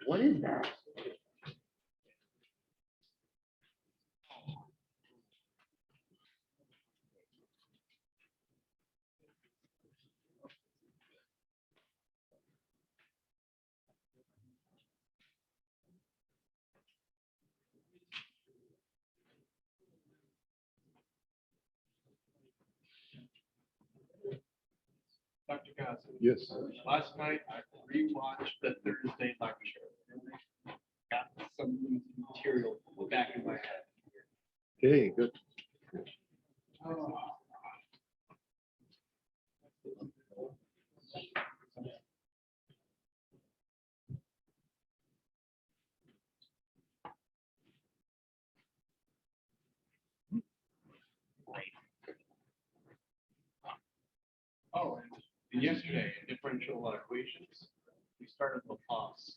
What is that? Dr. Gossett. Yes. Last night I rewatched the Thursday lecture. Got some material back in my head. Okay, good. Oh, and yesterday in differential equations, we started Laplace.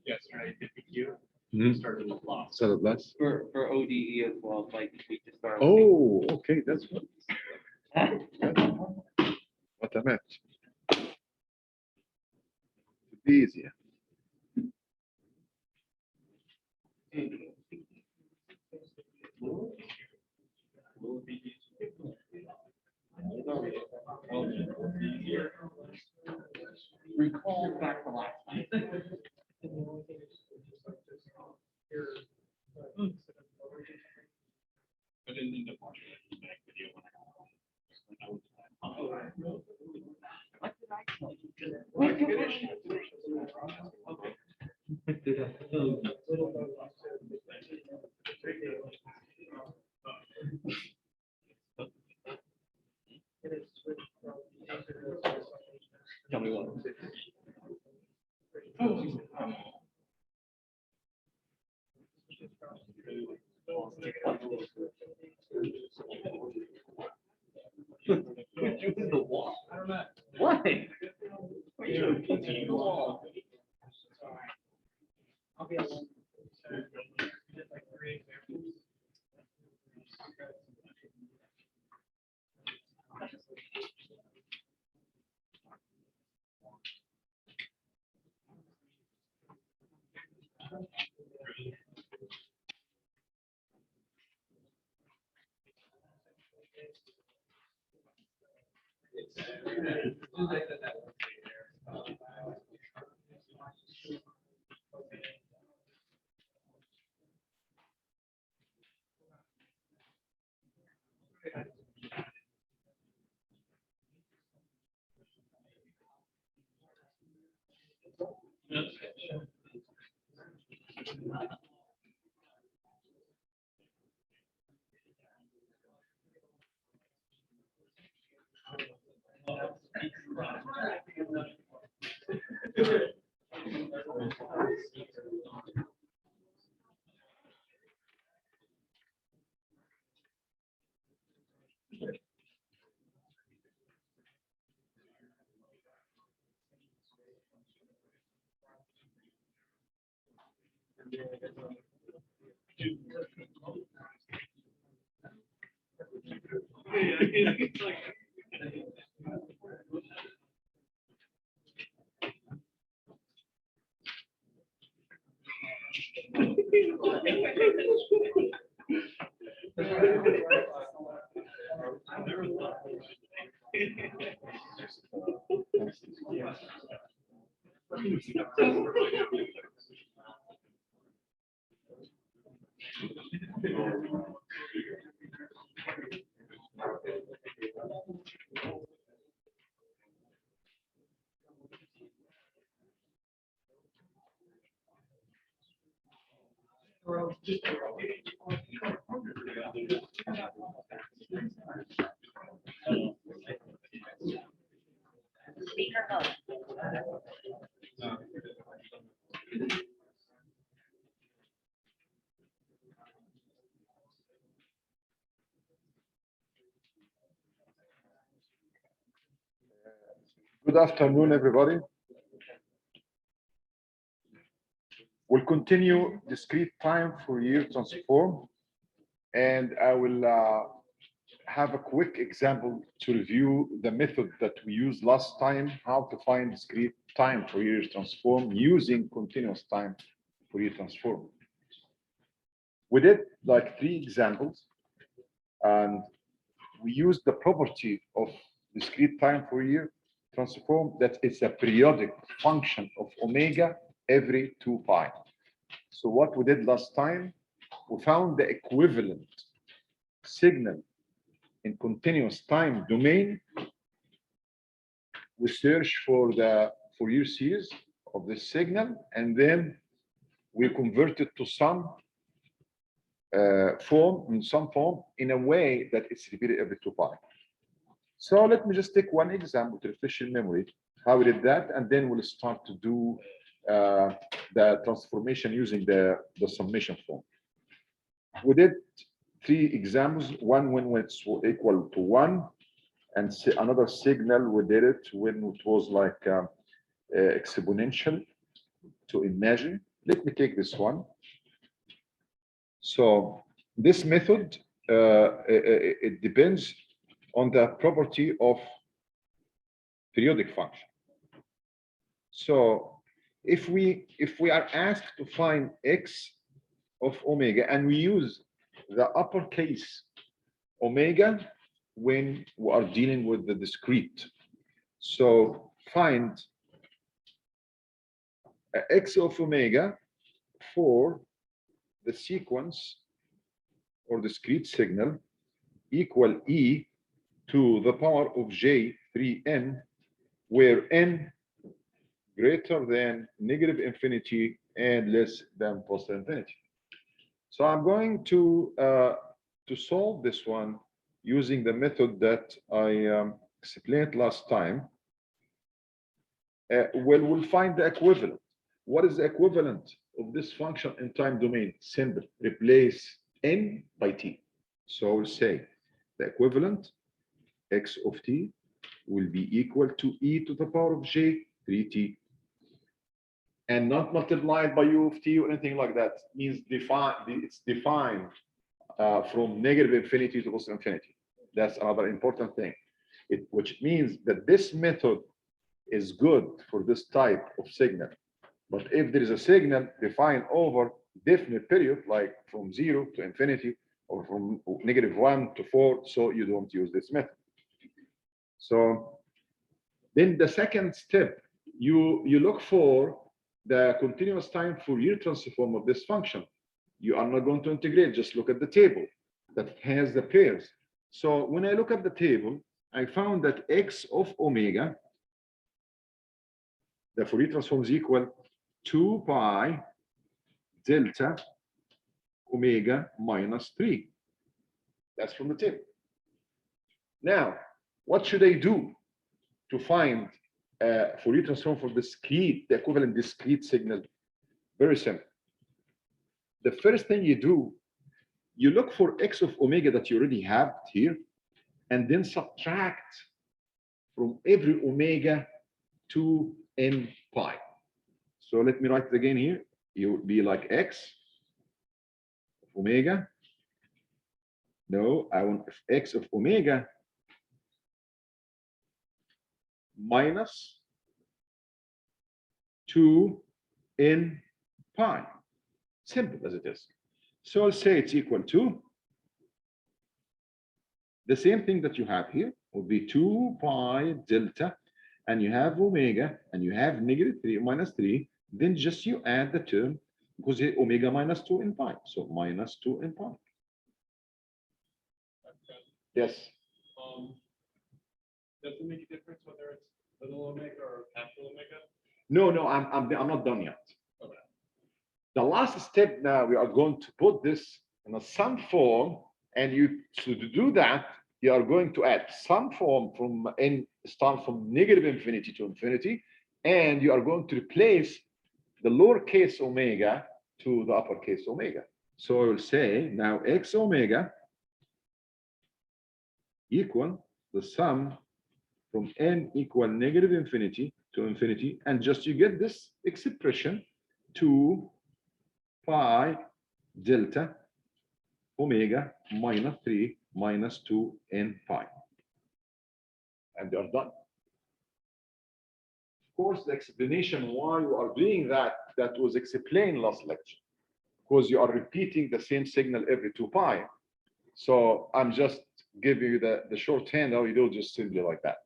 Yesterday, DPQ, we started Laplace. So less. For ODE as well, like we just start. Oh, okay, that's what I meant. It'd be easier. Recall back to last night. I didn't end up watching that back video. What did I tell you? Tell me what. You're doing the wall. What? You're doing the wall. Speaker mode. Good afternoon, everybody. We'll continue discrete time Fourier transform, and I will have a quick example to review the method that we used last time, how to find discrete time Fourier transform using continuous time Fourier transform. We did like 3 examples, and we used the property of discrete time Fourier transform that it's a periodic function of omega every 2 pi. So what we did last time, we found the equivalent signal in continuous time domain. We search for the Fourier series of the signal, and then we convert it to some form in a way that it's repeated every 2 pi. So let me just take one example to refresh your memory how we did that, and then we'll start to do the transformation using the summation form. We did 3 examples. One when it's equal to 1, and another signal we did it when it was like exponential to imagine. Let me take this one. So this method it depends on the property of periodic function. So if we are asked to find x of omega, and we use the uppercase omega when we are dealing with the discrete, so find x of omega for the sequence or discrete signal equal e to the power of j 3n, where n greater than negative infinity and less than positive infinity. So I'm going to solve this one using the method that I explained last time. We'll find the equivalent. What is the equivalent of this function in time domain? Simple. Replace n by t. So we'll say the equivalent x of t will be equal to e to the power of j 3t, and not multiplied by u of t or anything like that. It means it's defined from negative infinity to positive infinity. That's another important thing. Which means that this method is good for this type of signal. But if there is a signal defined over definite period, like from 0 to infinity or from -1 to 4, so you don't use this method. So then the second step, you look for the continuous time Fourier transform of this function. You are not going to integrate, just look at the table that has the pairs. So when I look at the table, I found that x of omega, the Fourier transform is equal 2 pi delta omega minus 3. That's from the table. Now, what should I do to find Fourier transform for discrete, the equivalent discrete signal? Very simple. The first thing you do, you look for x of omega that you already have here, and then subtract from every omega to n pi. So let me write it again here. You would be like x of omega. No, I want x of omega minus 2 n pi. simple as it is. So I'll say it's equal to the same thing that you have here will be 2 pi delta, and you have omega, and you have -3 minus 3, then just you add the term because omega minus 2 in pi. So minus 2 in pi. Yes. Does it make a difference whether it's little omega or capital omega? No, I'm not done yet. Okay. The last step now, we are going to put this in a sum form, and to do that, you are going to add sum form from n start from -infinity to infinity, and you are going to replace the lowercase omega to the uppercase omega. So I will say now x omega equal the sum from n equal -infinity to infinity, and just you get this expression 2 pi delta omega minus 3 minus 2 n pi. And they are done. Of course, the explanation why you are doing that was explained last lecture, because you are repeating the same signal every 2 pi. So I'm just giving you the shorthand, how you do just simply like that.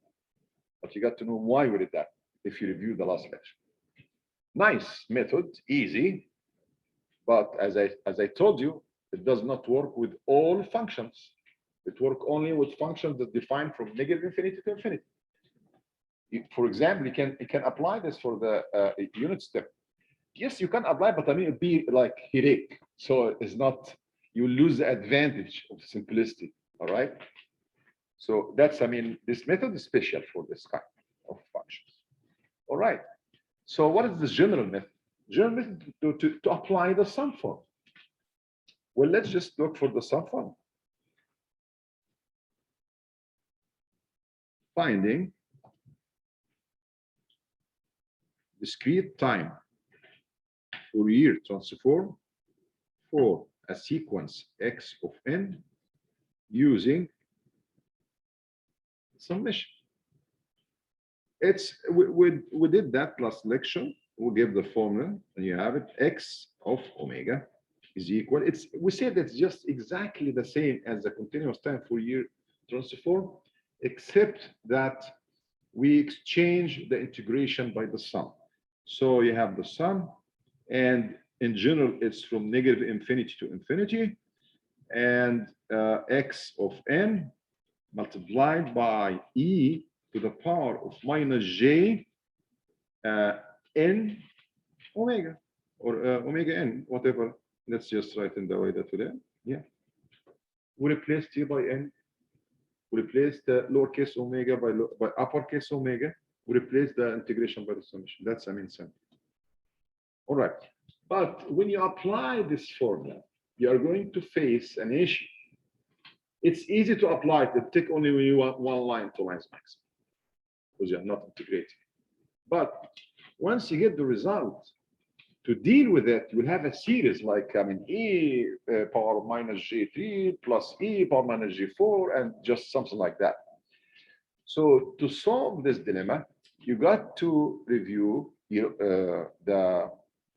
But you got to know why we did that if you review the last lecture. Nice method, easy. But as I told you, it does not work with all functions. It works only with functions that define from -infinity to infinity. For example, you can apply this for the unit step. Yes, you can apply, but I mean, it'd be like headache. So it's not, you lose the advantage of simplicity. All right. So that's, I mean, this method is special for this kind of functions. All right. So what is the general method? General method to apply the sum form. Well, let's just look for the sum form. Finding discrete time Fourier transform for a sequence x of n using summation. We did that last lecture. We gave the formula, and you have it. X of omega is equal. We said it's just exactly the same as the continuous time Fourier transform, except that we exchange the integration by the sum. So you have the sum, and in general, it's from -infinity to infinity, and x of n multiplied by e to the power of -j n omega, or omega n, whatever. Let's just write in the way that we did. Yeah. We replace t by n. We replace the lowercase omega by uppercase omega. We replace the integration by the summation. That's, I mean, simple. All right. But when you apply this formula, you are going to face an issue. It's easy to apply it. It take only when you want 1 line, 2 lines maximum, because you're not integrating. But once you get the result, to deal with it, you'll have a series like, I mean, e power -j3 plus e power -j4, and just something like that. So to solve this dilemma, you got to review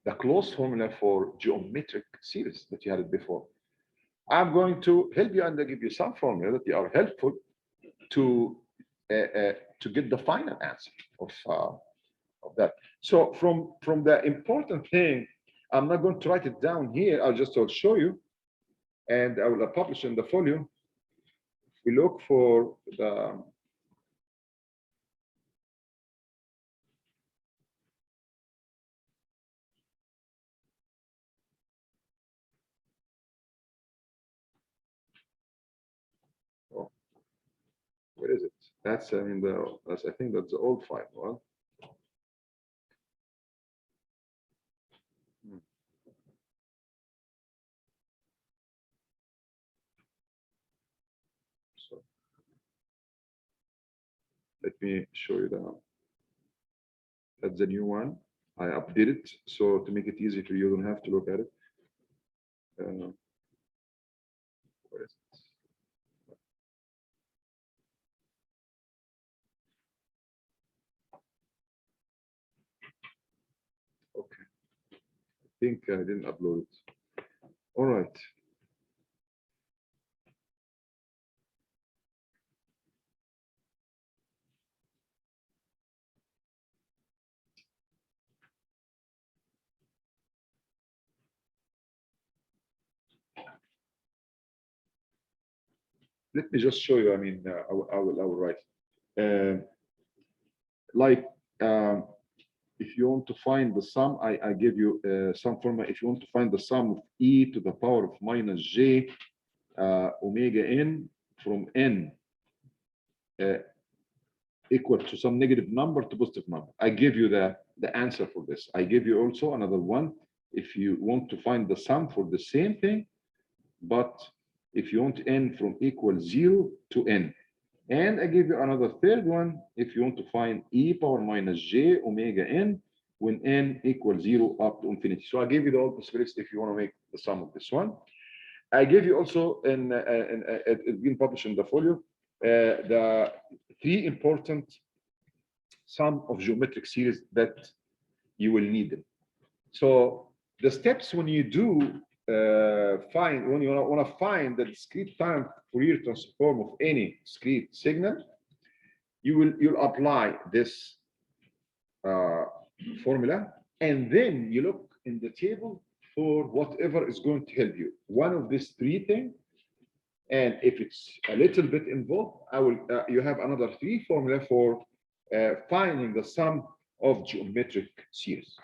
the closed formula for geometric series that you had it before. I'm going to help you and give you some formula that are helpful to get the final answer of that. So from the important thing, I'm not going to write it down here. I'll show you, and I will publish in the folio. We look for the where is it? That's, I mean, I think that's the old file. Well, so let me show you that's the new one. I updated it, so to make it easy for you, don't have to look at it. Where is it? Okay. I think I didn't upload it. All right. Let me just show you. I mean, I will write. Like, if you want to find the sum, I give you some formula. If you want to find the sum of e to the power of minus j omega n from n equal to some negative number to positive number. I give you the answer for this. I give you also another one. If you want to find the sum for the same thing, but if you want n from equal 0 to n. And I give you another third one if you want to find e power minus j omega n when n equals 0 up to infinity. So I give you the all possibilities if you want to make the sum of this one. I give you also, it's been published in the folio, the 3 important sum of geometric series that you will need them. So the steps when you do when you want to find the discrete time Fourier transform of any discrete signal, you'll apply this formula, and then you look in the table for whatever is going to help you. One of these 3 things, and if it's a little bit involved, you have another 3 formula for finding the sum of geometric series.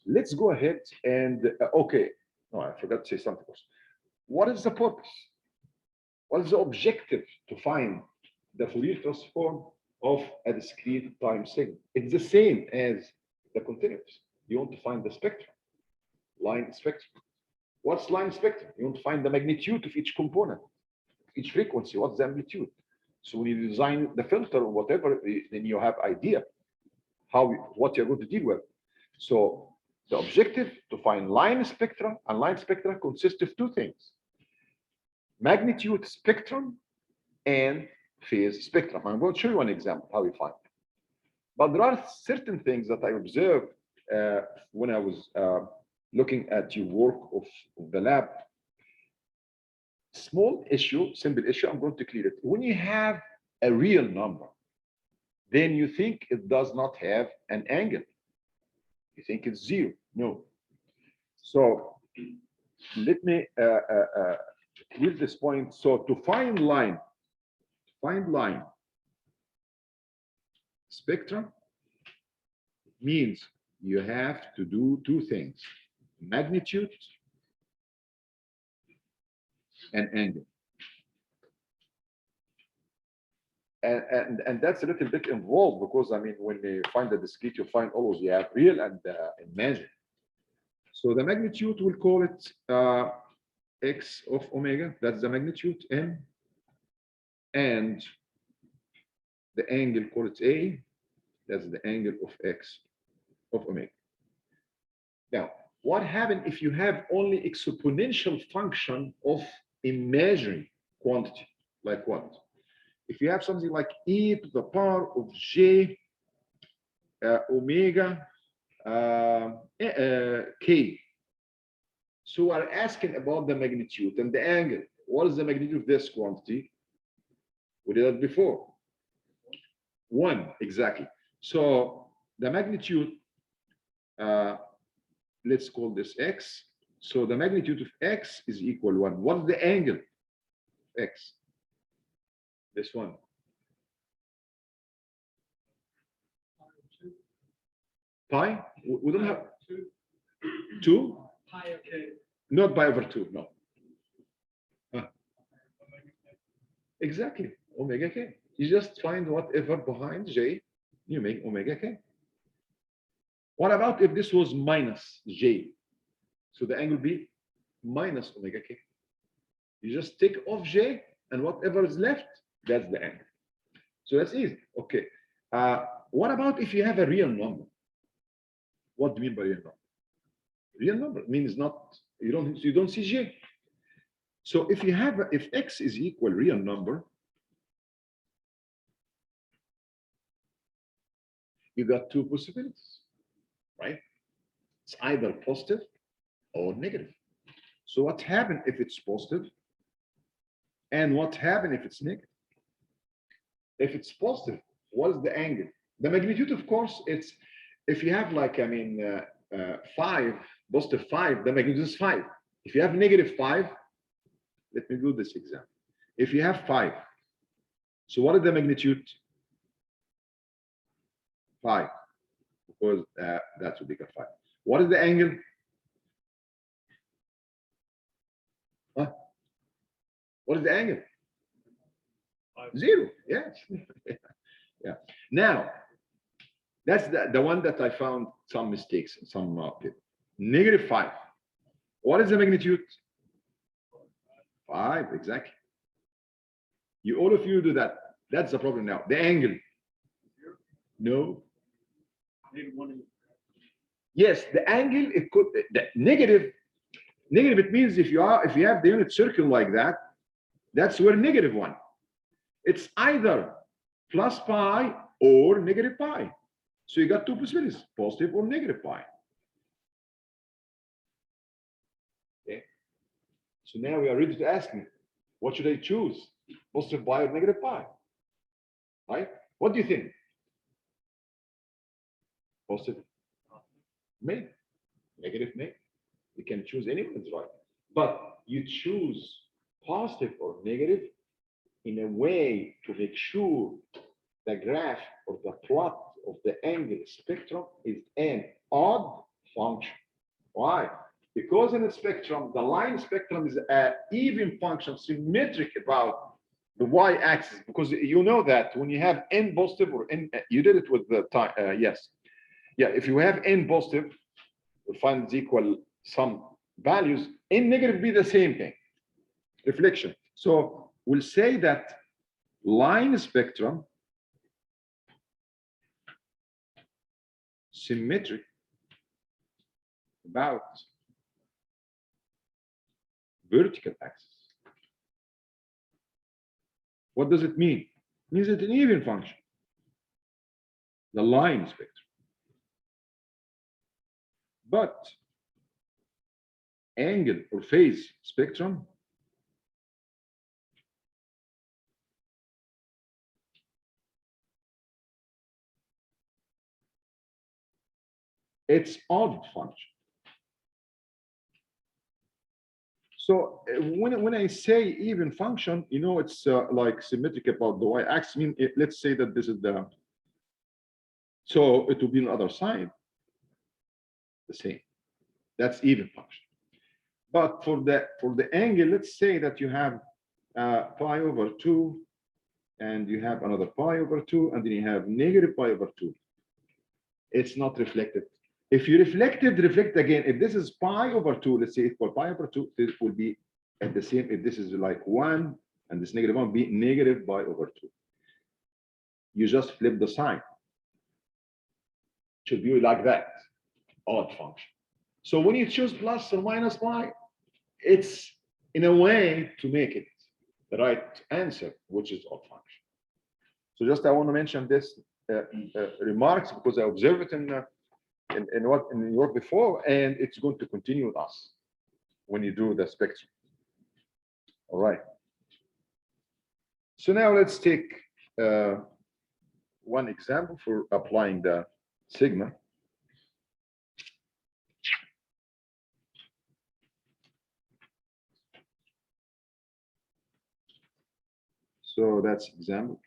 Let's go ahead and okay. No, I forgot to say something else. What is the purpose? What is the objective to find the Fourier transform of a discrete time signal? It's the same as the continuous. You want to find the spectrum, line spectrum. What's line spectrum? You want to find the magnitude of each component, each frequency. What's the amplitude? So when you design the filter or whatever, then you have idea what you're going to deal with. So the objective to find line spectra, and line spectra consists of 2 things: magnitude spectrum and phase spectrum. I'm going to show you an example how we find it. But there are certain things that I observed when I was looking at your work of the lab. Small issue, simple issue, I'm going to clear it. When you have a real number, then you think it does not have an angle. You think it's 0. No. So let me clear this point. So to find line spectrum means you have to do 2 things: magnitude and angle. And that's a little bit involved, because I mean, when you find the discrete, you find always you have real and imaginary. So the magnitude, we'll call it x of omega. That's the magnitude m, and the angle, call it a. That's the angle of x of omega. Now, what happens if you have only exponential function of imaginary quantity? Like what? If you have something like e to the power of j omega k. So we're asking about the magnitude and the angle. What is the magnitude of this quantity? We did that before. 1, exactly. So the magnitude, let's call this x. So the magnitude of x is equal 1. What's the angle? X. This one. Pi? We don't have 2? Pi, okay. Not pi over 2, no. Exactly, omega k. You just find whatever behind j, you make omega k. What about if this was minus j? So the angle be minus omega k. You just take off j, and whatever is left, that's the angle. So that's easy. Okay. What about if you have a real number? What do you mean by real number? Real number means not, you don't see j. So if x is equal real number, you got 2 possibilities, right? It's either positive or negative. So what happens if it's positive? And what happens if it's negative? If it's positive, what is the angle? The magnitude, of course, it's if you have like, I mean, 5, positive 5, the magnitude is 5. If you have negative 5, let me do this example. If you have 5, so what is the magnitude? 5, because that would become 5. What is the angle? Huh? What is the angle? 0. Yes. Yeah. Now, that's the one that I found some mistakes, some people. Negative 5. What is the magnitude? 5, exactly. You all of you do that. That's the problem now. The angle. No. Yes, the angle, it could the negative. Negative, it means if you have the unit circle like that, that's where negative 1. It's either plus pi or negative pi. So you got two possibilities, positive or negative pi. Okay. So now we are ready to ask me, what should I choose? Positive pi or negative pi? Right? What do you think? Positive? May. Negative may. You can choose anyone, it's right. But you choose positive or negative in a way to make sure the graph or the plot of the angle spectrum is an odd function. Why? Because in the spectrum, the line spectrum is an even function, symmetric about the y-axis. Because you know that when you have n positive or n, you did it with the time. Yes, yeah. If you have n positive, we find it's equal some values. N negative be the same thing. Reflection. So we'll say that line spectrum symmetric about vertical axis. What does it mean? It means it's an even function. The line spectrum. But angle or phase spectrum it's odd function. So when I say even function, you know, it's like symmetric about the y-axis. I mean, let's say that this is the, so it will be on the other side, the same. That's even function. But for the angle, let's say that you have pi over 2, and you have another pi over 2, and then you have negative pi over 2. It's not reflected. If you reflect again. If this is pi over 2, let's say equal pi over 2, this will be at the same. If this is like 1 and this negative 1 be negative pi over 2. You just flip the sign. Should be like that, odd function. So when you choose plus or minus pi, it's in a way to make it the right answer, which is odd function. So just I want to mention this remarks because I observed it in your work before, and it's going to continue with us when you do the spectrum. All right. So now let's take one example for applying the sigma. So that's example.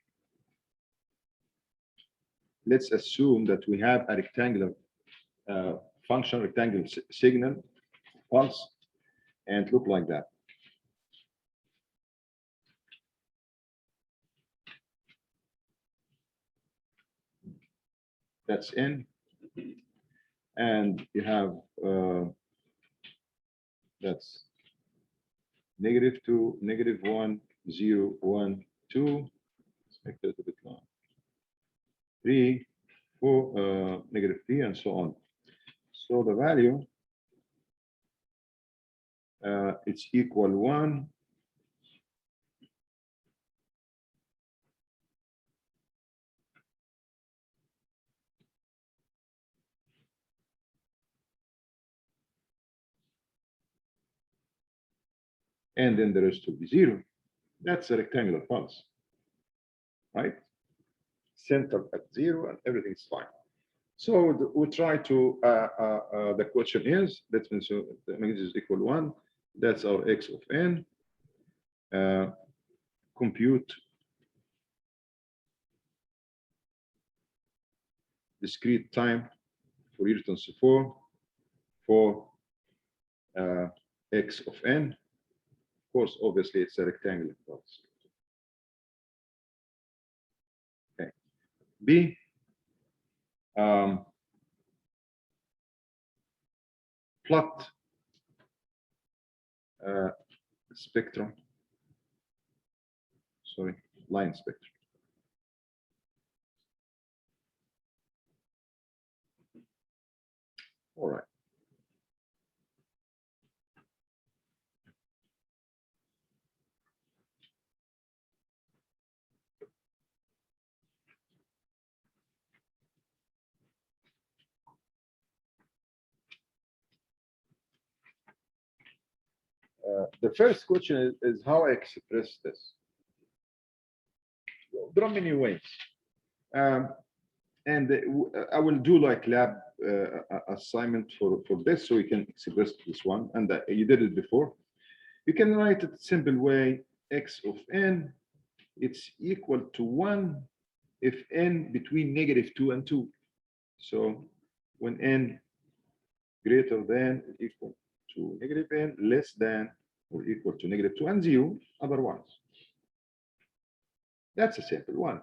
Let's assume that we have a rectangular function, rectangular signal pulse, and look like that. That's n, and you have that's -2, -1, 0, 1, 2. Let's make that a bit long. 3, 4, -3, and so on. So the value it's equal 1. and then the rest will be 0. That's a rectangular pulse, right? Center at 0 and everything's fine. So we try to, the question is, let's mention the magnitude is equal 1. That's our x of n. Compute discrete time Fourier transform for x of n. Of course, obviously, it's a rectangular pulse. Okay. B. Plot spectrum. Sorry, line spectrum. All right. The first question is how I express this. There are many ways. And I will do like lab assignment for this, so you can express this one. And you did it before. You can write it simple way: x of n, it's equal to 1 if n between -2 and 2. So when n greater than or equal to -n, less than or equal to -2 and 0, otherwise. That's a simple one.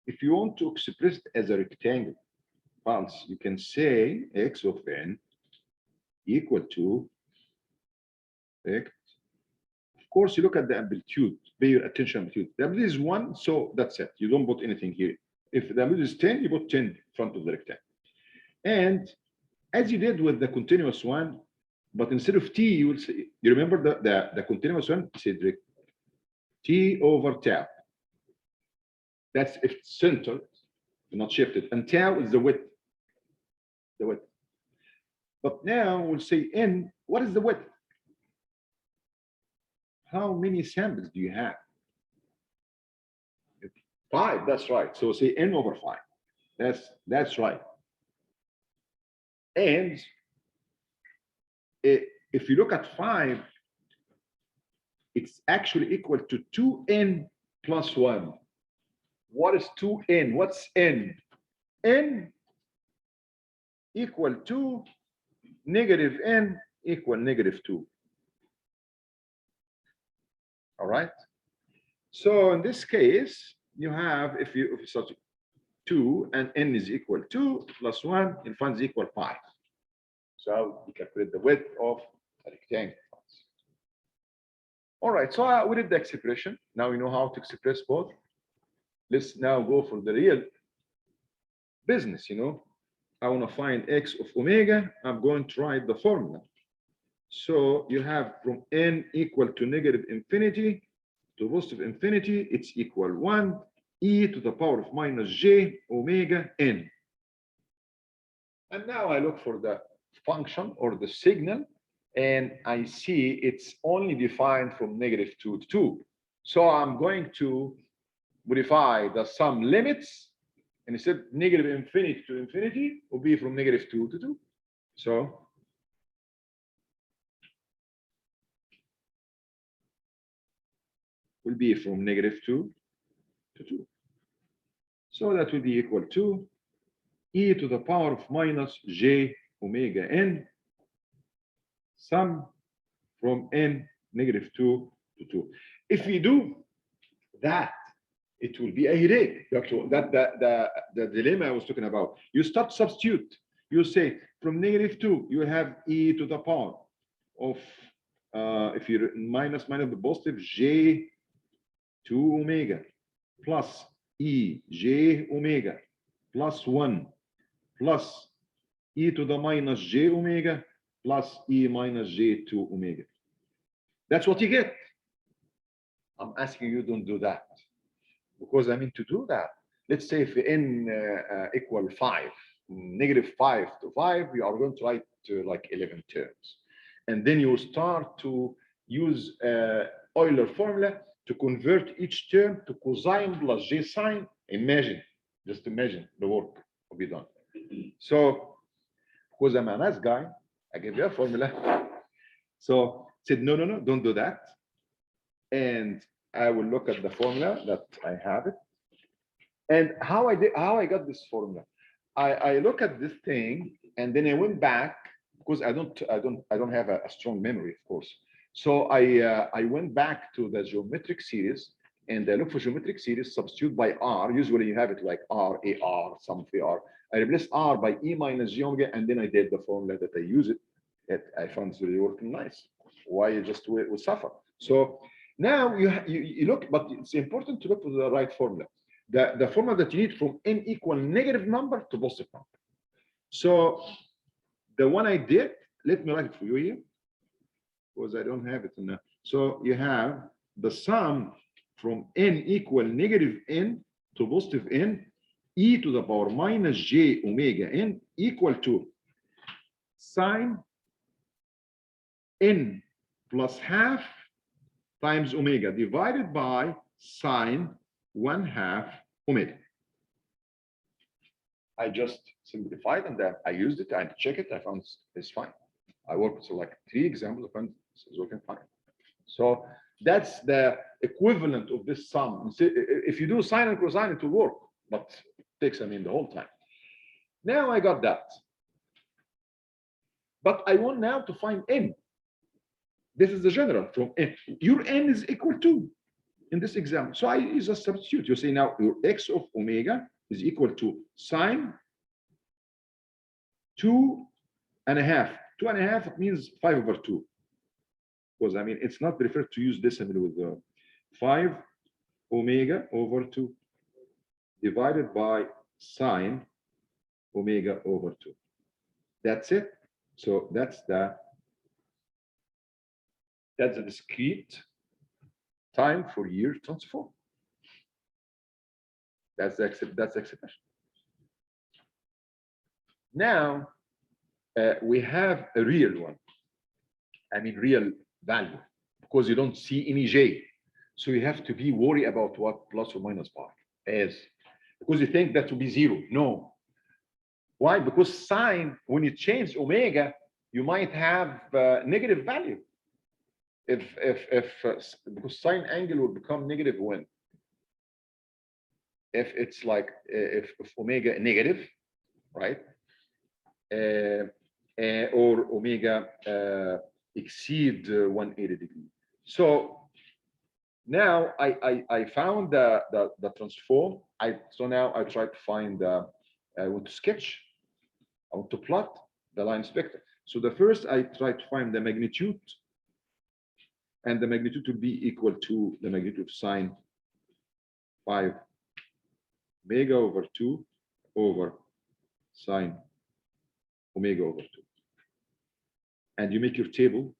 If you want to express it as a rectangle pulse, you can say x of n equal to x. Of course, you look at the amplitude, pay your attention amplitude. The amplitude is 1, so that's it. You don't put anything here. If the amplitude is 10, you put 10 in front of the rectangle. And as you did with the continuous one, but instead of t, you will say, you remember the continuous one, Cedric, t over tau. That's if it's centered, not shifted, and tau is the width. The width. But now we'll say n, what is the width? How many samples do you have? 5, that's right. So say n over 5. That's right. And if you look at 5, it's actually equal to 2n plus 1. What is 2n? What's n? N equal to -n equal -2. All right. So in this case, you have, if you start 2 and n is equal 2 plus 1, and find is equal 5. So you calculate the width of a rectangle. All right, so we did the expression. Now we know how to express both. Let's now go for the real business. I want to find x of omega. I'm going to write the formula. So you have from n equal to -infinity to positive infinity, it's equal 1 e to the power of -j omega n. And now I look for the function or the signal, and I see it's only defined from -2 to 2. So I'm going to modify the sum limits, and instead -infinity to infinity will be from -2 to 2. So will be from -2 to 2. So that will be equal to e to the power of -j omega n, sum from n -2 to 2. If we do that, it will be a headache. The dilemma I was talking about. You start substitute. You say from -2, you have e to the power of, if you minus the positive, j 2 omega plus e j omega plus 1 plus e to the -j omega plus e j 2 omega. That's what you get. I'm asking you, don't do that. Because I mean to do that, let's say if n equal 5, -5 to 5, we are going to write like 11 terms. And then you start to use Euler formula to convert each term to cosine plus j sine. Imagine, just imagine the work will be done. So, because I'm a nice guy, I gave you a formula. So said, no, don't do that. And I will look at the formula that I have it. And how I got this formula. I look at this thing and then I went back because I don't have a strong memory, of course. So I went back to the geometric series and I look for geometric series, substitute by R. Usually you have it like R, AR, sum of AR. I replace R by E minus J omega, and then I did the formula that I use it. I found it's really working nice. Why you just would suffer? So now you look, but it's important to look for the right formula. The formula that you need from n equal negative number to positive number. So the one I did, let me write it for you here, because I don't have it in there. So you have the sum from n equal negative n to positive n, e to the power minus j omega n equal to sine n plus half times omega divided by sine 1/2 omega. I just simplified and then I used it. I checked it. I found it's fine. I worked with like 3 examples. I found it's working fine. So that's the equivalent of this sum. If you do sine and cosine, it will work, but it takes, the whole time. Now I got that. But I want now to find n. This is the general from n. Your n is equal to in this example. So I use a substitute. You say now your x of omega is equal to sine 2.5. 2.5 means 5/2. Because it's not preferred to use decimal with 5 omega over 2 divided by sine omega over 2. That's it. So that's the discrete time Fourier transform. That's the expression. Now we have a real one. Real value, because you don't see any j. So you have to be worried about what plus or minus pi is, because you think that will be 0. No. Why? Because sine, when you change omega, you might have negative value. Because sine angle will become negative when? If it's like if omega negative, right? Or omega exceed 180 degrees. So now I found the transform. So now I try to find I want to sketch. I want to plot the line vector. So the first I try to find the magnitude, and the magnitude will be equal to the magnitude of sine 5 omega over 2 over sine omega over 2. And you make your table.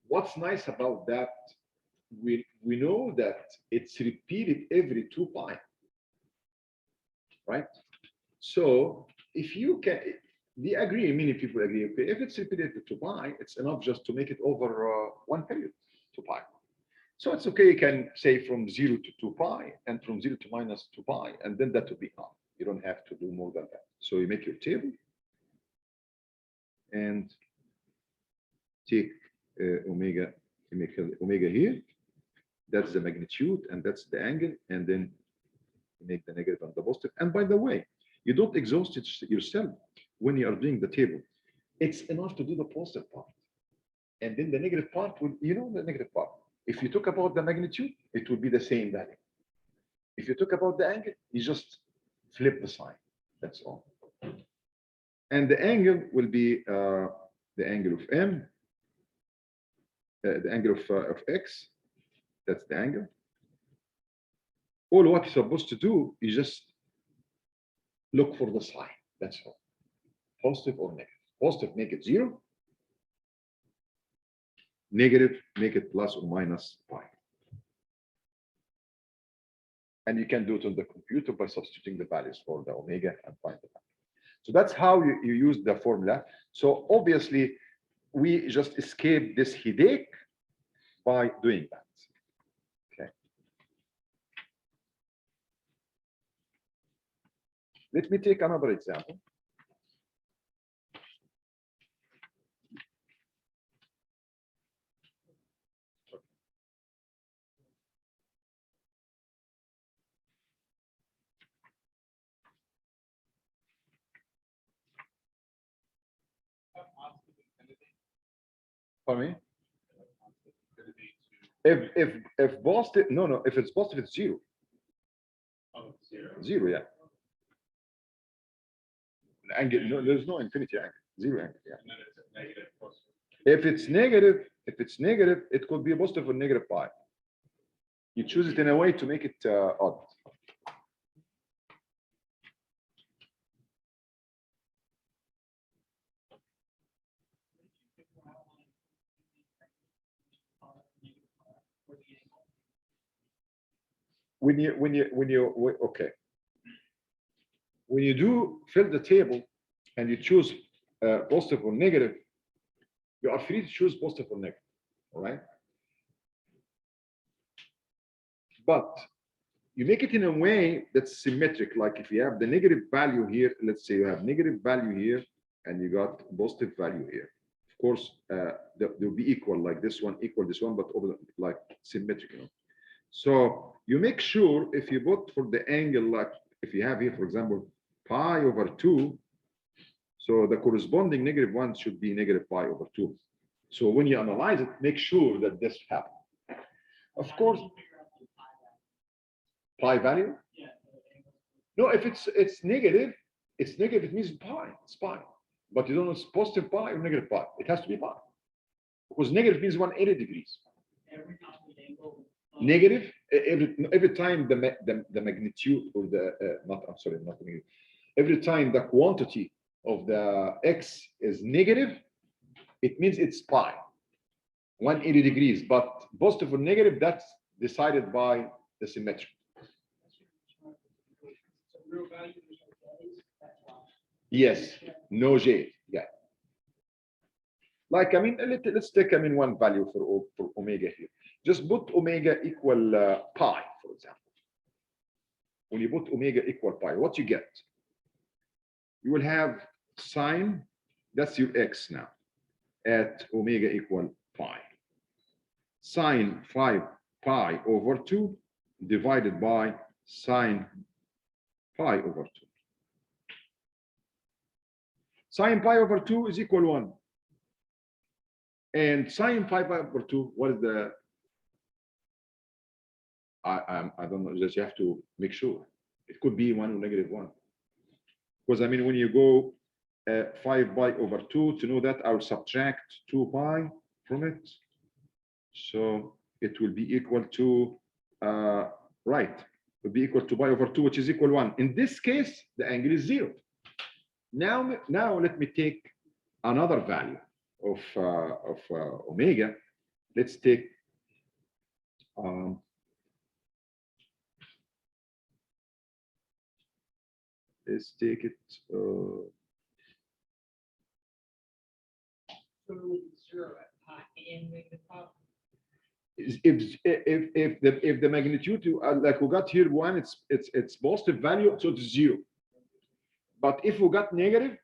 What's nice about that, we know that it's repeated every 2 pi, right? So if you can, many people agree, okay, if it's repeated to 2 pi, it's enough just to make it over 1 period, 2 pi. So it's okay, you can say from 0 to 2 pi and from 0 to minus 2 pi, and then that will be enough. You don't have to do more than that. So you make your table and take omega, you make omega here. That's the magnitude and that's the angle, and then you make the negative and the positive. And by the way, you don't exhaust it yourself when you are doing the table. It's enough to do the positive part. And then the negative part will, the negative part. If you talk about the magnitude, it will be the same value. If you talk about the angle, you just flip the sign. That's all. And the angle will be the angle of M, the angle of X. That's the angle. All what you're supposed to do is just look for the sign. That's all. Positive or negative. Positive, make it 0. Negative, make it plus or minus pi. And you can do it on the computer by substituting the values for the omega and find the value. So that's how you use the formula. So obviously, we just escape this headache by doing that. Okay. Let me take another example. For me, if positive, no, if it's positive, it's zero. Zero, yeah. Angle, no, there's no infinity angle. Zero angle, yeah. If it's negative, it could be a positive or negative pi. You choose it in a way to make it odd. Okay. When you do fill the table and you choose positive or negative, you are free to choose positive or negative, all right? But you make it in a way that's symmetric. Like if you have the negative value here, let's say you have negative value here and you got positive value here. Of course, they'll be equal, like this one equal this one, but over like symmetric, you know? So you make sure if you put for the angle, like if you have here, for example, pi over 2, so the corresponding negative one should be negative pi over 2. So when you analyze it, make sure that this happens. Of course, pi value? No, if it's negative, it means pi, it's pi. But you don't know it's positive pi or negative pi. It has to be pi. Because negative means 180 degrees. Negative, every time the magnitude or the, not negative. Every time the quantity of the x is negative, it means it's pi, 180 degrees. But positive or negative, that's decided by the symmetry. Yes, no j, yeah. Like, I mean, let's take, I mean, one value for omega here. Just put omega equal pi, for example. When you put omega equal pi, what you get? You will have sine, that's your x now, at omega equal pi. Sine 5 pi over 2 divided by sine pi over 2. Sine pi over 2 is equal 1. And sine pi over 2, what is the, I don't know, just you have to make sure. It could be 1 or negative 1. Because I mean, when you go 5 pi over 2, to know that I'll subtract 2 pi from it. So it will be equal to, right, it will be equal to pi over 2, which is equal 1. In this case, the angle is 0. Now let me take another value of omega. Let's take let's take it. If the magnitude like we got here 1, it's positive value, so it's 0. But if we got negative,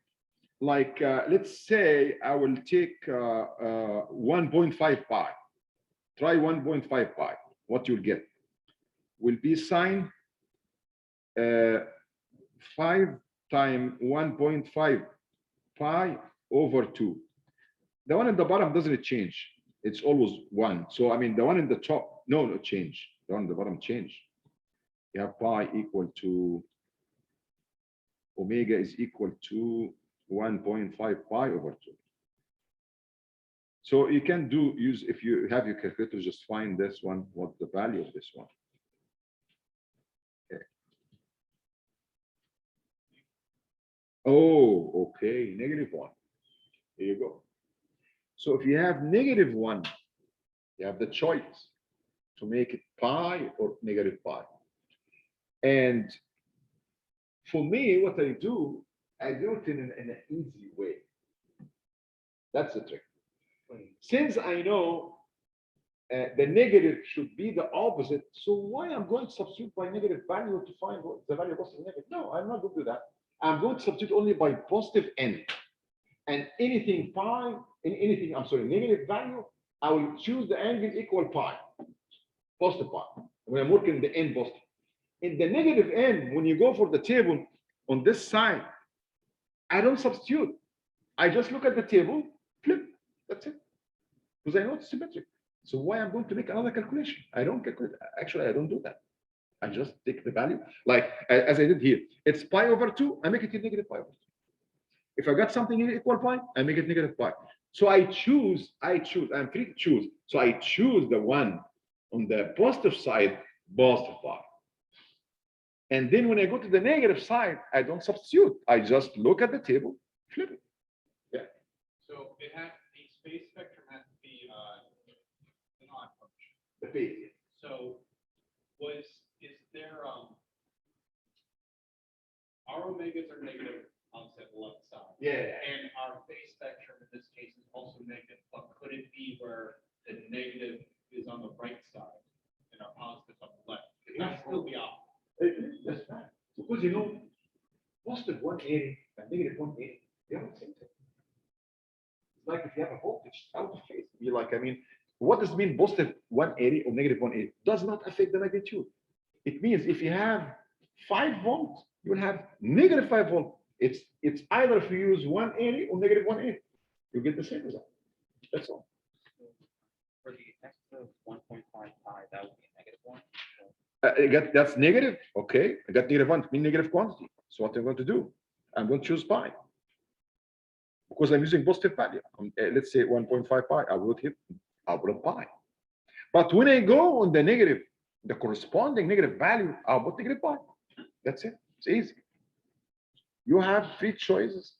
like let's say I will take 1.5 pi. Try 1.5 pi. What you'll get will be sine 5 times 1.5 pi over 2. The one at the bottom doesn't change. It's always 1. So I mean the one in the top, no change. The one at the bottom change. You have pi equal to omega is equal to 1.5 pi over 2. So you can use, if you have your calculator, just find this one, what the value of this one. Okay. Oh, okay, negative 1. Here you go. So if you have negative 1, you have the choice to make it pi or negative pi. And for me, what I do, I do it in an easy way. That's the trick. Since I know the negative should be the opposite, so why I'm going to substitute by negative value to find what the value of positive negative? No, I'm not going to do that. I'm going to substitute only by positive n. And anything pi, negative value, I will choose the angle equal pi, positive pi. When I'm working the n positive. In the negative n, when you go for the table on this side, I don't substitute. I just look at the table, flip, that's it. Because I know it's symmetric. So why I'm going to make another calculation? I don't calculate. Actually, I don't do that. I just take the value, like as I did here. It's pi over 2, I make it negative pi over 2. If I got something equal pi, I make it negative pi. So I'm free to choose. So I choose the one on the positive side, positive pi. And then when I go to the negative side, I don't substitute. I just look at the table, flip it. Yeah. So it has the space spectrum has to be an odd function. The phase. So is there our omegas are negative obviously on the left side. Yeah. And our phase spectrum in this case is also negative, but could it be where the negative is on the right side and our positive on the left? Could that still be off? That's right. Because positive 180 and negative 180, they are the same thing. It's like if you have a voltage out of phase. You're like, what does it mean positive 180 or negative 180? Does not affect the magnitude. It means if you have 5 volts, you will have negative 5 volts. It's either if you use 180 or negative 180, you get the same result. That's all. For the x of 1.55, that would be a negative 1. That's negative. Okay, I got negative 1, mean negative quantity. So what I'm going to do? I'm going to choose pi. Because I'm using positive value. Let's say 1.5 pi, I will hit pi. But when I go on the negative, the corresponding negative value, I'll put negative pi. That's it. It's easy. You have 3 choices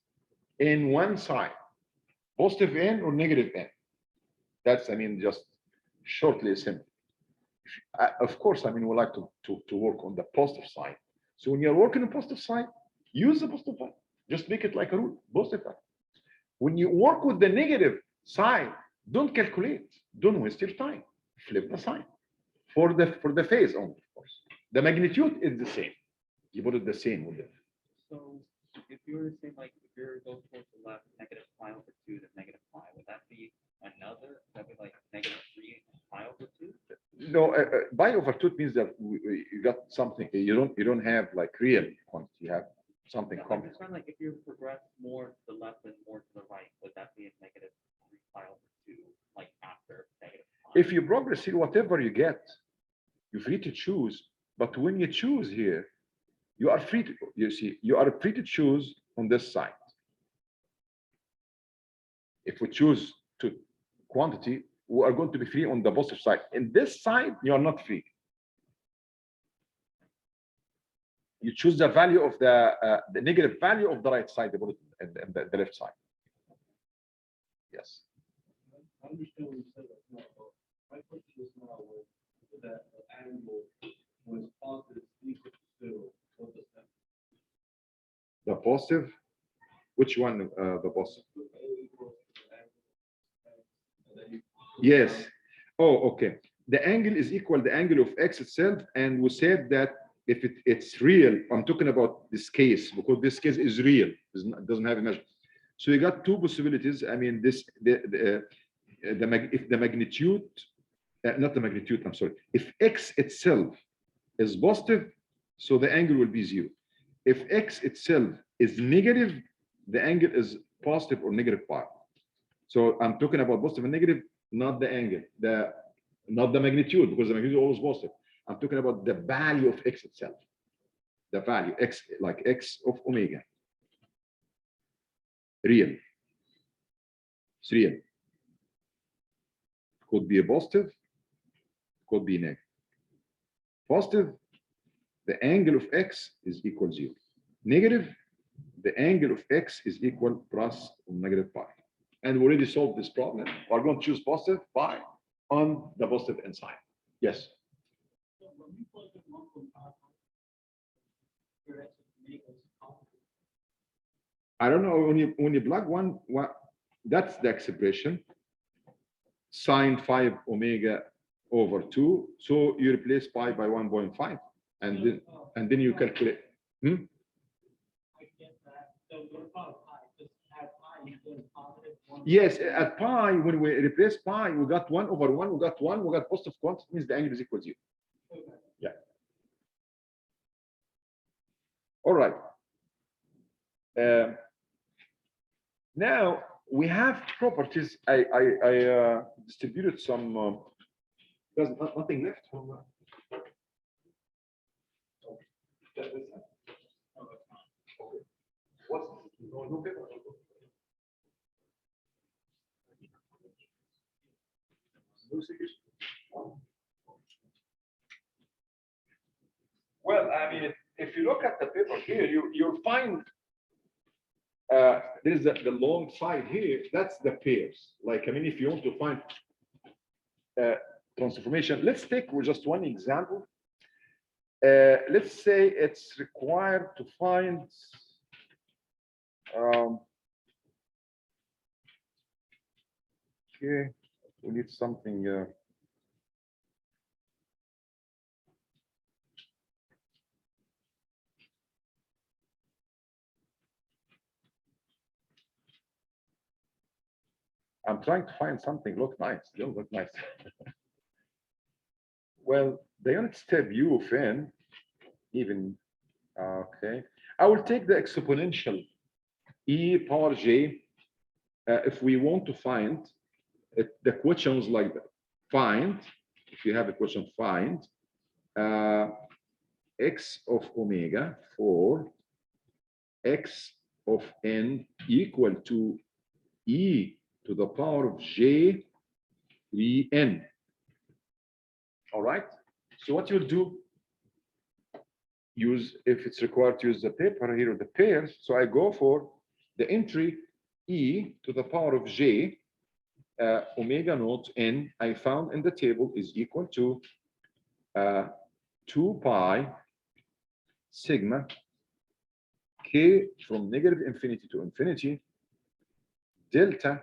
in one side, positive n or negative n. That's, just shortly simple. Of course, we like to work on the positive side. So when you're working on the positive side, use the positive side. Just make it like a rule, positive side. When you work with the negative side, don't calculate. Don't waste your time. Flip the sign for the phase only, of course. The magnitude is the same. You put it the same with it. So if you were to say, like, if you're going towards the left, negative pi over 2 to negative pi, would that be another? That'd be like negative 3 pi over 2? No, pi over 2 means that you got something. You don't have like real quantity. You have something Yeah, complex. I'm just like, if you progress more to the left and more to the right, would that be a negative 3 pi over 2, like after negative pi? If you progress here, whatever you get, you're free to choose. But when you choose here, you are free to, you are free to choose on this side. If we choose to quantity, we are going to be free on the positive side. In this side, you are not free. You choose the value of the negative value of the right side, and the left side. Yes. I understand what you said. My question is now that the angle was positive equal to 0. What does that mean? The positive, which one? The positive. Yes. Oh, okay. The angle is equal to the angle of x itself, and we said that if it's real, I'm talking about this case because this case is real, it doesn't have a measure. So you got 2 possibilities. If the magnitude, not the magnitude, I'm sorry. If x itself is positive, so the angle will be 0. If x itself is negative, the angle is positive or negative pi. So I'm talking about positive and negative, not the angle, not the magnitude, because the magnitude is always positive. I'm talking about the value of x itself. The value x, like x of omega. Real. It's real. Could be a positive, could be negative. Positive, the angle of x is equal 0. Negative, the angle of x is equal plus or negative pi. And we already solved this problem. We're going to choose positive pi on the positive end side. Yes. So when we plug in 1.5, your x omega is positive. I don't know, when you plug one, that's the expression, sine 5 omega over 2. So you replace pi by 1.5, and then you calculate. I get that. So what about pi? Just add pi, you get positive 1. Yes, at pi, when we replace pi, we got 1 over 1, we got positive quantity, means the angle is equal to 0. Okay. Yeah. All right. Now we have properties. I distributed some. There's nothing left. What's no paper? Well, I mean, if you look at the paper here, you'll find there's the long side here. That's the pairs. Like, I mean, if you want to find transformation, let's take just one example. Let's say it's required to find okay, we need something. I'm trying to find something look nice. Don't look nice. Well, the unit step u of n, even okay. I will take the exponential e power j. If we want to find it, the questions like that. Find, if you have a question, find x of omega for x of n equal to e to the power of j 3n. All right. So what you'll do, use, if it's required to use the paper here, the pairs. So I go for the entry e to the power of j omega naught n I found in the table is equal to 2 pi sigma k from negative infinity to infinity delta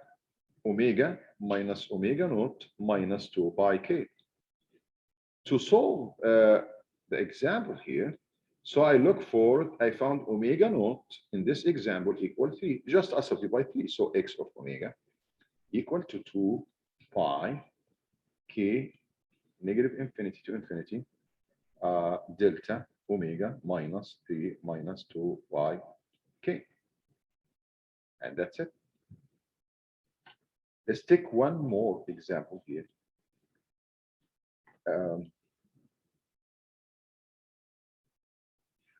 omega minus omega naught minus 2 pi k. To solve the example here, so I look for, I found omega naught in this example equal 3, just as by 3. So x of omega equal to 2 pi k negative infinity to infinity delta omega minus 3 minus 2 pi k. And that's it. Let's take one more example here.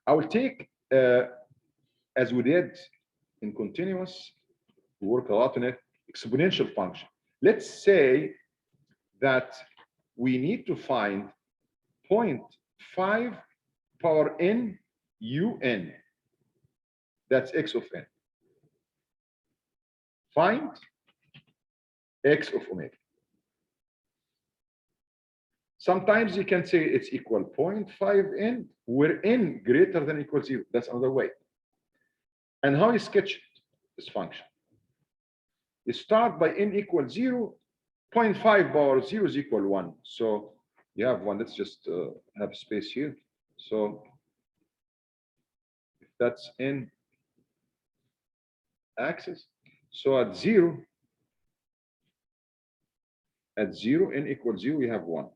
I will take, as we did in continuous, we work a lot on it, exponential function. Let's say that we need to find 0.5 power n un. That's x of n. Find x of omega. Sometimes you can say it's equal 0.5 n, where n greater than or equal 0. That's another way. And how you sketch this function? You start by n equals 0, 0.5 power 0 is equal 1. So you have 1. Let's just have space here. So if that's n axis, so at 0, n equals 0, we have 1.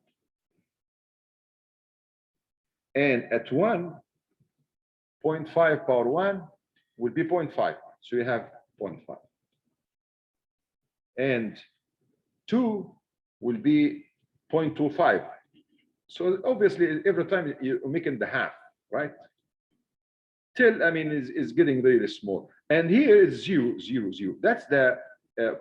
And at 1, 0.5 power 1 will be 0.5. So you have 0.5. And 2 will be 0.25. So obviously, every time you're making the half, right? Till, I mean, is getting really small. And here is 0, 0, 0. That's the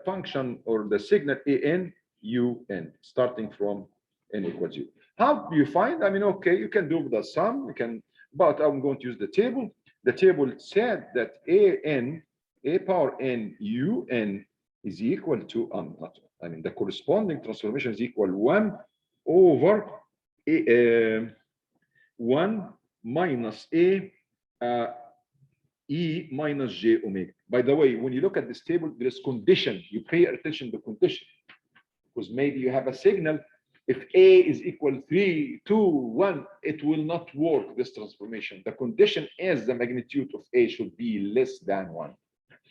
function or the signal an, un, starting from n equals 0. How do you find? I mean, okay, you can do the sum, you can, but I'm going to use the table. The table said that a power n un is equal to, I mean, the corresponding transformation is equal 1 over 1 minus a E minus J omega. By the way, when you look at this table, there is condition. You pay attention to condition. Because maybe you have a signal. If A is equal 3, 2, 1, it will not work, this transformation. The condition is the magnitude of A should be less than 1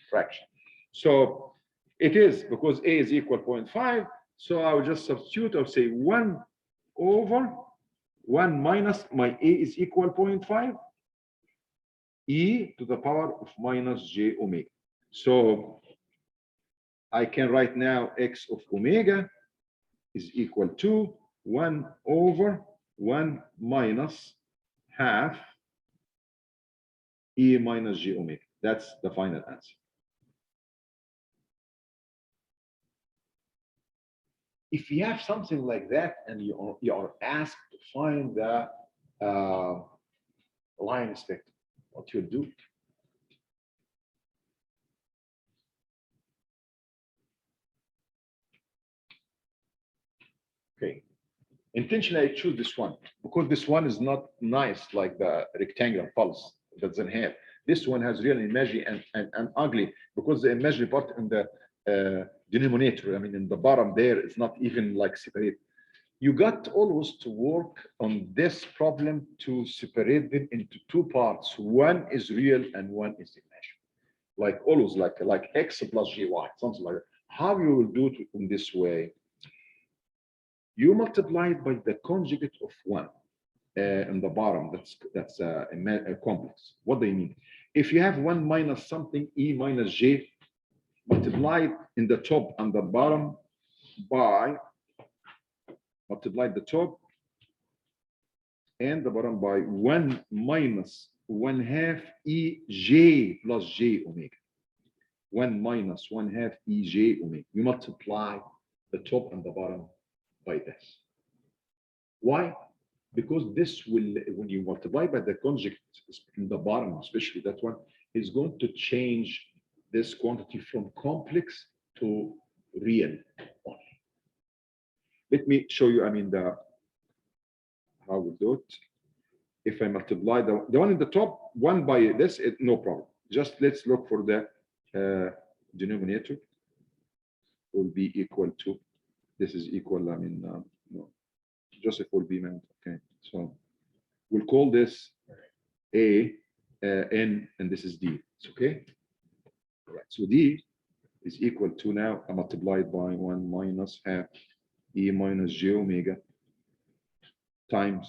fraction. So it is, because A is equal 0.5, so I will just substitute, I'll say 1 over 1 minus my A is equal 0.5, E to the power of minus J omega. So I can write now X of omega is equal to 1 over 1 minus half E minus J omega. That's the final answer. If you have something like that and you are asked to find the Linestick, what you'll do? Okay. Intentionally, I choose this one because this one is not nice like the rectangular pulse. It doesn't have. This one has real imaginary and ugly because the imaginary part in the denominator, I mean, in the bottom there, it's not even like separate. You got always to work on this problem to separate them into two parts. One is real and one is imaginary. Like always, like X plus GY, something like that. How you will do it in this way? You multiply it by the conjugate of 1 in the bottom. That's a complex. What do you mean? If you have 1 minus something, E minus J, multiply it in the top and the bottom by, multiply the top and the bottom by 1 minus 1/2 EJ plus J omega. 1 minus 1/2 EJ omega. You multiply the top and the bottom by this. Why? Because this will, when you multiply by the conjugate in the bottom, especially that one, is going to change this quantity from complex to real only. Let me show you, I mean, how we do it. If I multiply the one in the top, 1 by this, no problem. Just let's look for the denominator. Will be equal to, this is equal, I mean, no, Joseph will be meant, okay. So we'll call this A, N, and this is D, it's okay? All right, so D is equal to now, I multiplied by 1 minus half E minus J omega times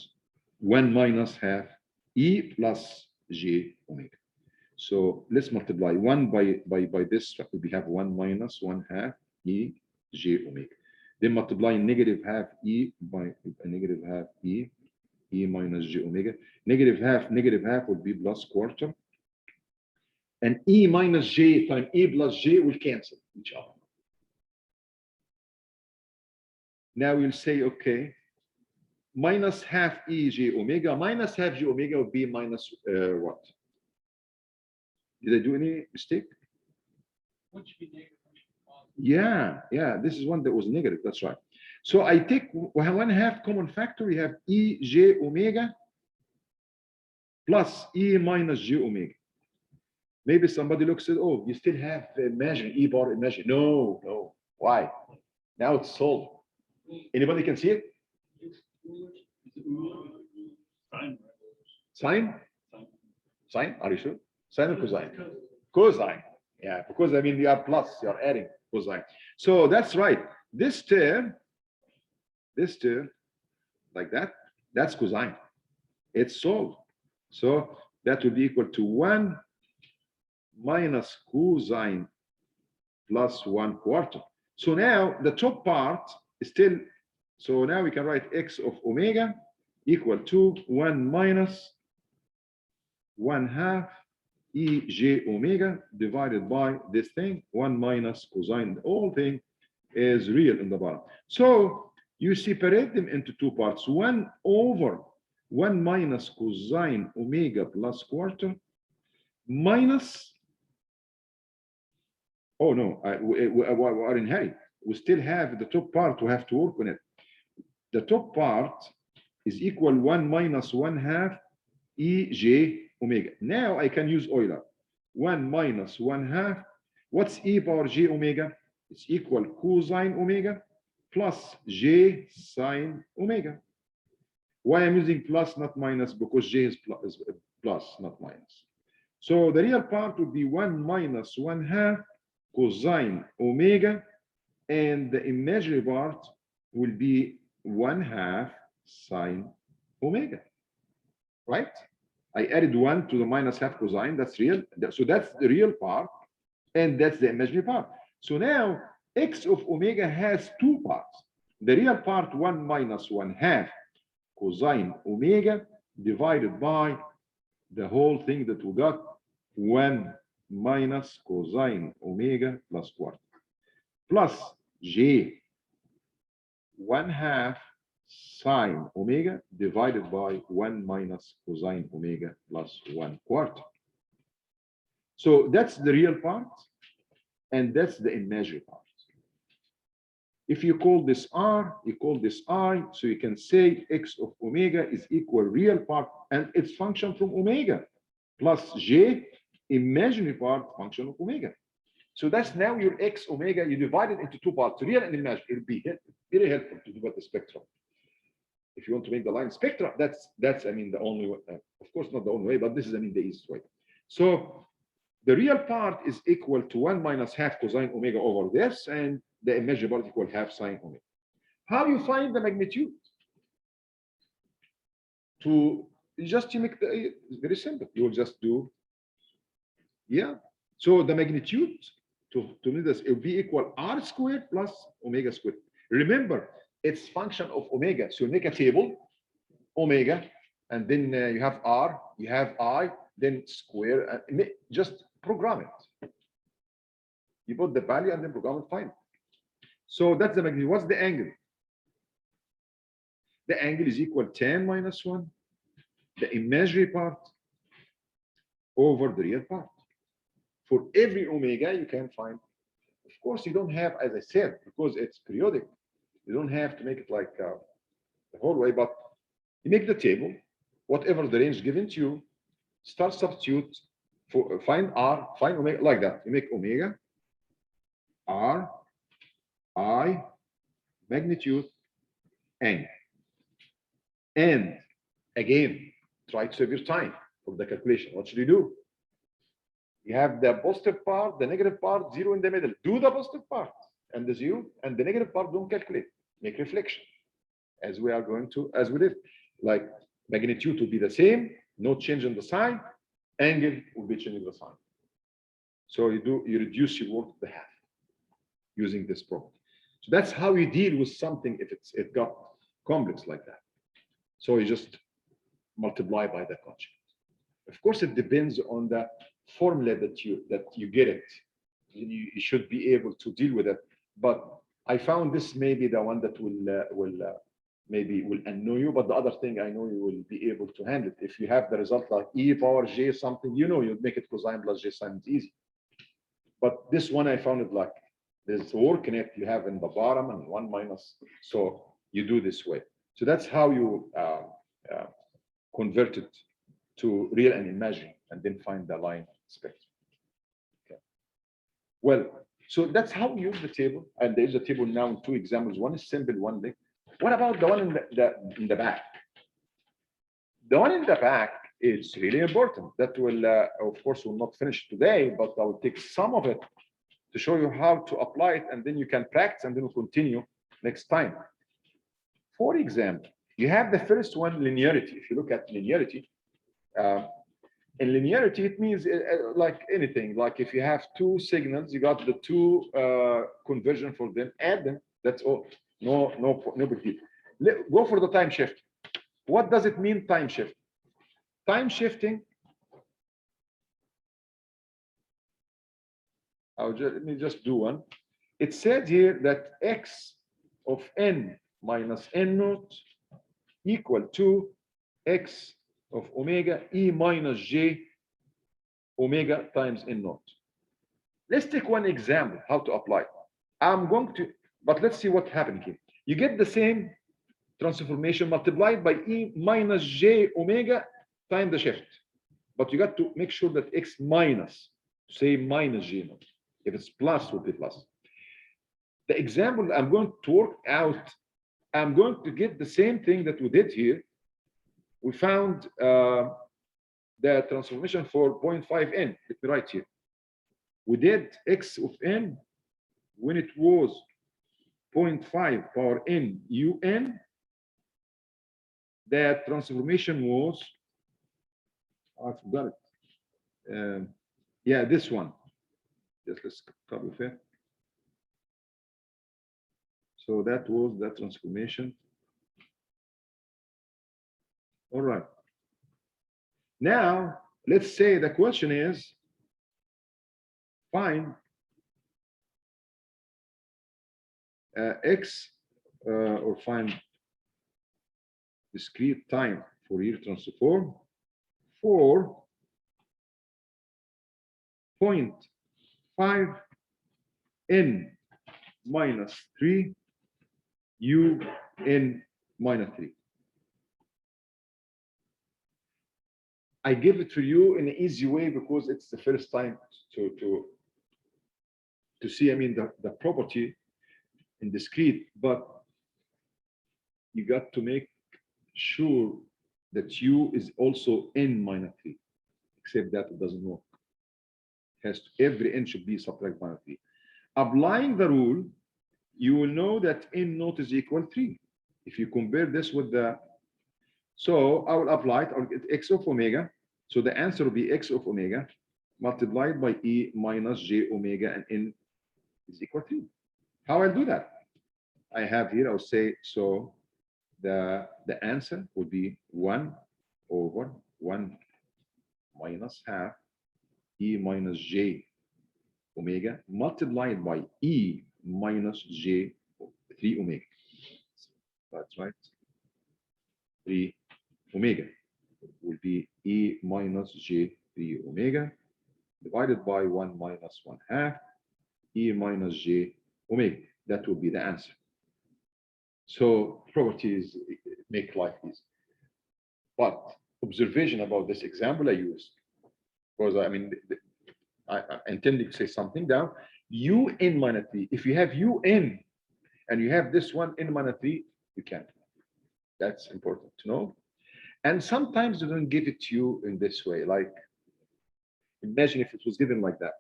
1 minus half E plus J omega. So let's multiply 1 by this, we have 1 minus 1/2 E J omega. Then multiply negative half E by negative half E minus J omega. Negative half would be plus quarter. And E minus J times E plus J will cancel each other. Now you'll say, okay, minus half E J omega, minus half J omega would be minus what? Did I do any mistake? What should be negative? Yeah, this is one that was negative, that's right. So I take 1/2 common factor, we have E J omega plus E minus J omega. Maybe somebody looks at, oh, you still have imaginary, E bar imaginary. No, why? Now it's solved. Anybody can see it? Sine? Sine, are you sure? Sine or cosine? Cosine. Yeah, because I mean you are plus, you are adding cosine. So that's right. This term, like that, that's cosine. It's solved. So that would be equal to 1 minus cosine plus 1/4. So now the top part is still, so now we can write X of omega equal to 1 minus 1/2 E J omega divided by this thing, 1 minus cosine. The whole thing is real in the bottom. So you separate them into two parts. 1 over 1 minus cosine omega plus quarter minus, oh no, we are in hurry. We still have the top part, we have to work on it. The top part is equal 1 minus 1/2 E J omega. Now I can use Euler. 1 minus 1/2. What's e power j omega? It's equal cosine omega plus j sine omega. Why I'm using plus, not minus? Because j is plus, not minus. So the real part would be 1 minus 1/2 cosine omega, and the imaginary part will be 1/2 sine omega, right? I added 1 to the minus half cosine, that's real. So that's the real part, and that's the imaginary part. So now x of omega has two parts. The real part, 1 minus 1/2 cosine omega divided by the whole thing that we got, 1 minus cosine omega plus quarter, plus j 1/2 sine omega divided by 1 minus cosine omega plus 1/4. So that's the real part, and that's the imaginary part. If you call this r, you call this I, so you can say x of omega is equal real part and its function from omega plus j imaginary part function of omega. So that's now your x omega. You divide it into two parts, real and imaginary. It'll be very helpful to do about the spectrum. If you want to make the line spectra, that's I mean the only way. Of course, not the only way, but this is I mean the easiest way. So the real part is equal to 1 minus half cosine omega over this, and the imaginary part equal half sine omega. How you find the magnitude? You make the very simple. You will just do, yeah. So the magnitude to do this, it will be equal r squared plus omega squared. Remember, it's function of omega. So you make a table, omega, and then you have r, you have I, then square, and just program it. You put the value and then program it, fine. So that's the magnitude. What's the angle? The angle is equal 10 minus 1, the imaginary part over the real part. For every omega, you can find. Of course, you don't have, as I said, because it's periodic, you don't have to make it like the whole way, but you make the table, whatever the range given to you, start substitute, for find r, find omega, like that. You make omega, r, I, magnitude, angle. And again, try to save your time for the calculation. What should you do? You have the positive part, the negative part, 0 in the middle. Do the positive part and the 0, and the negative part don't calculate. Make reflection, as we are going to, as we did. Like magnitude will be the same, no change in the sign. Angle will be changing the sign. So you reduce your work to the half using this property. So that's how you deal with something if it got complex like that. So you just multiply by the conjugate. Of course, it depends on the formula that you get it. You should be able to deal with it. But I found this maybe the one that maybe will annoy you. But the other thing, I know you will be able to handle it. If you have the result like e power j something, you'd make it cosine plus j sine. It's easy. But this one, I found it like there's work in it. You have in the bottom and 1 minus. So you do this way. So that's how you convert it to real and imaginary, and then find the line spectrum. Okay. Well, so that's how we use the table. And there's a table now in 2 examples. One is simple, one big. What about the one in the back? The one in the back is really important. That will, of course, will not finish today, but I will take some of it to show you how to apply it, and then you can practice, and then we'll continue next time. For example, you have the first one, linearity. If you look at linearity, in linearity, it means like anything. Like if you have 2 signals, you got the 2 conversion for them, add them. That's all. No big deal. Go for the time shift. What does it mean, time shift? Time shifting. Let me just do one. It said here that x of n minus n naught equal to x of omega e minus j omega times n naught. Let's take one example how to apply. I'm going to, but let's see what happened here. You get the same transformation multiplied by e minus j omega times the shift, but you got to make sure that x minus say minus G naught. If it's plus, it will be plus. The example I'm going to work out, I'm going to get the same thing that we did here. We found the transformation for 0.5n. Let me write here. We did x of n when it was 0.5 power n un. That transformation was, I forgot it. Yeah, this one. Just let's copy it. So that was that transformation. All right. Now, let's say the question is, find x or find discrete time Fourier transform for 0.5 n minus 3 u n minus 3. I give it to you in an easy way because it's the first time to see, I mean, the property in discrete, but you got to make sure that u is also n minus 3, except that it doesn't work. Every n should be subtract minus 3. Applying the rule, you will know that n naught is equal 3. If you compare this with the, so I will apply it, I'll get x of omega. So the answer will be x of omega multiplied by e minus j omega, and n is equal 3. How I'll do that? I have here, I'll say, so the answer would be 1 over 1 minus half e minus j omega multiplied by e minus j 3 omega. That's right. 3 omega will be e minus j 3 omega divided by 1 minus 1 half e minus j omega. That will be the answer. So properties make life easy. But observation about this example I used, because I mean, I intended to say something down. Un minus 3. If you have un and you have this one n minus 3, you can't. That's important to know. And sometimes they don't give it to you in this way. Like, imagine if it was given like that.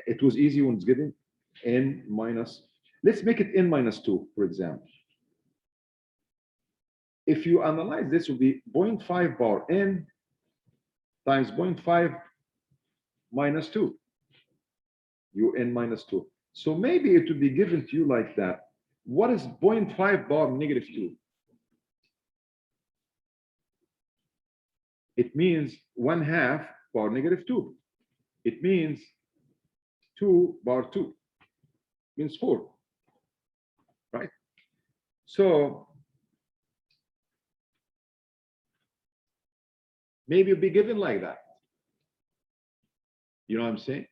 It was easy when it's given n minus. Let's make it n minus 2, for example. If you analyze this, will be 0.5 power n times 0.5 minus 2, un minus 2. So maybe it would be given to you like that. What is 0.5 power negative 2? It means 1/2 power negative 2. It means 2 power 2. Means 4. Right? So maybe it'll be given like that. You know what I'm saying?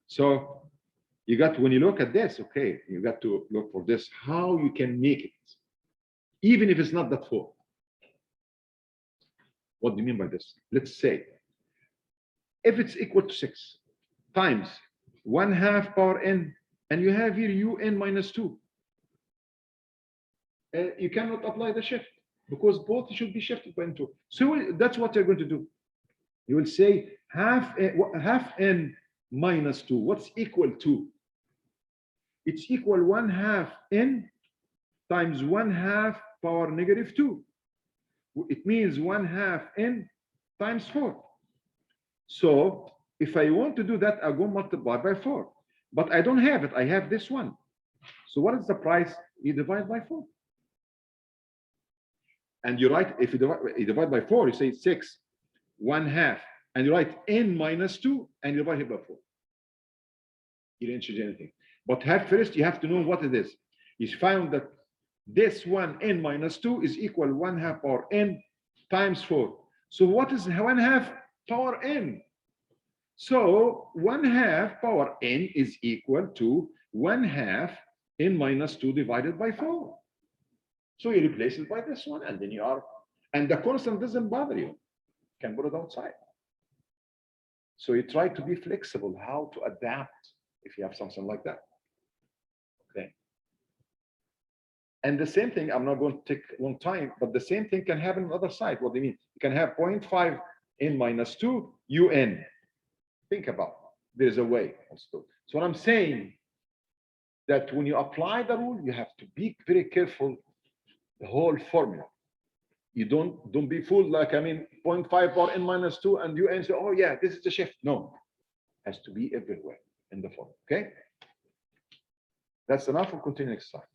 So you got, when you look at this, okay, you got to look for this, how you can make it, even if it's not that 4. What do you mean by this? Let's say, if it's equal to 6 times 1/2 power n, and you have here un minus 2, you cannot apply the shift because both should be shifted by n2. So that's what you're going to do. You will say half n minus 2. What's equal to? It's equal 1/2 n times 1/2 power negative 2. It means 1/2 n times 4. So if I want to do that, I go multiply by 4. But I don't have it. I have this one. So what is the price? You divide by 4. And you write, if you divide by 4, you say 6, 1/2. And you write n minus 2, and you divide it by 4. You didn't change anything. But first, you have to know what it is. You found that this one, n minus 2, is equal 1/2 power n times 4. So what is 1/2 power n? So 1/2 power n is equal to 1/2 n minus 2 divided by 4. So you replace it by this one, and then you are, and the constant doesn't bother you. You can put it outside. So you try to be flexible, how to adapt if you have something like that. Okay. And the same thing, I'm not going to take a long time, but the same thing can happen on the other side. What do you mean? You can have 0.5 n minus 2 un. Think about it. There's a way also. So what I'm saying, that when you apply the rule, you have to be very careful, the whole formula. You don't be fooled like, 0.5 power n minus 2 and you answer, oh yeah, this is the shift. No, has to be everywhere in the formula, okay? That's enough. We'll continue next time.